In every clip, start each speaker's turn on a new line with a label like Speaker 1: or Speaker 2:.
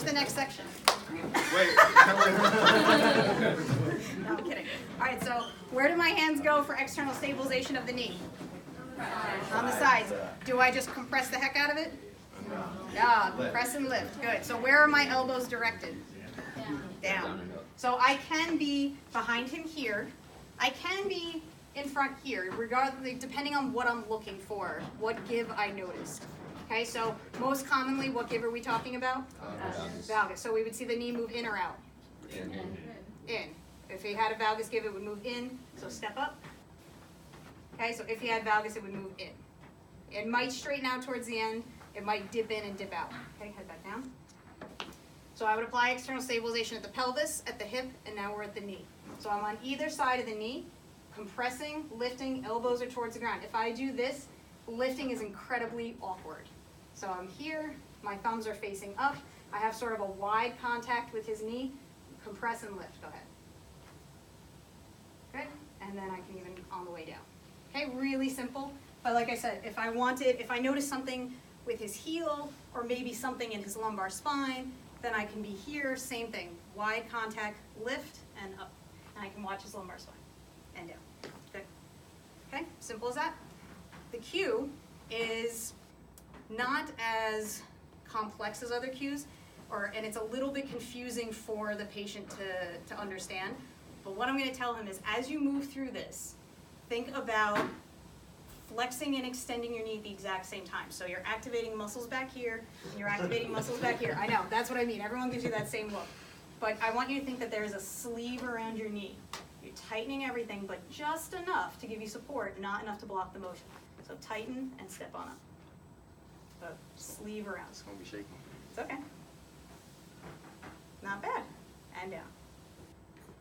Speaker 1: the next section.
Speaker 2: Wait.
Speaker 1: No, I'm kidding. All right, so where do my hands go for external stabilization of the knee? On the sides. Do I just compress the heck out of it? No, compress and lift. Good. So where are my elbows directed? Down. So I can be behind him here. I can be in front here, regardless, depending on what I'm looking for, what give I noticed. Okay, so most commonly, what give are we talking about? Valgus. So we would see the knee move in or out? In. If he had a valgus give, it would move in, so step up. Okay, so if he had valgus, it would move in. It might straighten out towards the end. It might dip in and dip out. Okay, head back down. So I would apply external stabilization at the pelvis, at the hip, and now we're at the knee. So I'm on either side of the knee, compressing, lifting, elbows are towards the ground. If I do this, lifting is incredibly awkward. So I'm here, my thumbs are facing up. I have sort of a wide contact with his knee. Compress and lift, go ahead. Good, and then I can even on the way down. Okay, really simple. But like I said, if I notice something with his heel or maybe something in his lumbar spine, then I can be here, same thing. Wide contact, lift, and up. And I can watch his lumbar spine and down. Good. Okay, simple as that. The cue is not as complex as other cues, and it's a little bit confusing for the patient to understand. But what I'm going to tell him is, as you move through this, think about flexing and extending your knee at the exact same time. So you're activating muscles back here, and you're activating muscles back here. I know, that's what I mean. Everyone gives you that same look. But I want you to think that there's a sleeve around your knee. You're tightening everything, but just enough to give you support, not enough to block the motion. So tighten and step on up. So sleeve around.
Speaker 2: It's gonna be shaky.
Speaker 1: It's okay. Not bad. And down.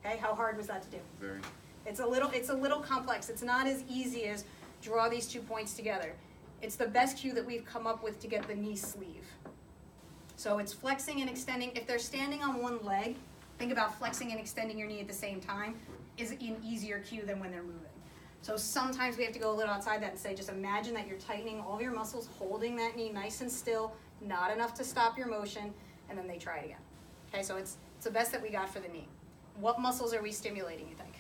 Speaker 1: Okay, how hard was that to do?
Speaker 2: Very.
Speaker 1: It's a little complex. It's not as easy as draw these 2 points together. It's the best cue that we've come up with to get the knee sleeve. So it's flexing and extending. If they're standing on one leg, think about flexing and extending your knee at the same time is an easier cue than when they're moving. So sometimes we have to go a little outside that and say, just imagine that you're tightening all of your muscles, holding that knee nice and still, not enough to stop your motion, and then they try it again. Okay, so it's the best that we got for the knee. What muscles are we stimulating, you think?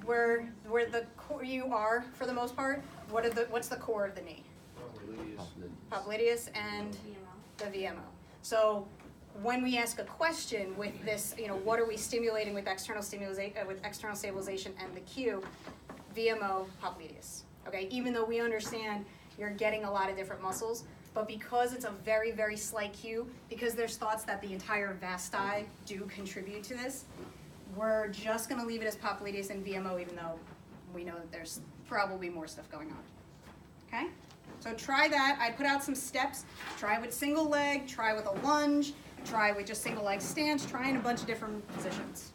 Speaker 1: Where the core you are for the most part. What's the core of the knee? Popliteus and the VMO. So when we ask a question with this, what are we stimulating with external stabilization and the cue, VMO, popliteus. Okay, even though we understand you're getting a lot of different muscles, but because it's a very, very slight cue, because there's thoughts that the entire vasti do contribute to this, we're just going to leave it as popliteus and VMO, even though we know that there's probably more stuff going on. Okay? So try that. I put out some steps. Try with single leg, try with a lunge, try with just single leg stance, try in a bunch of different positions.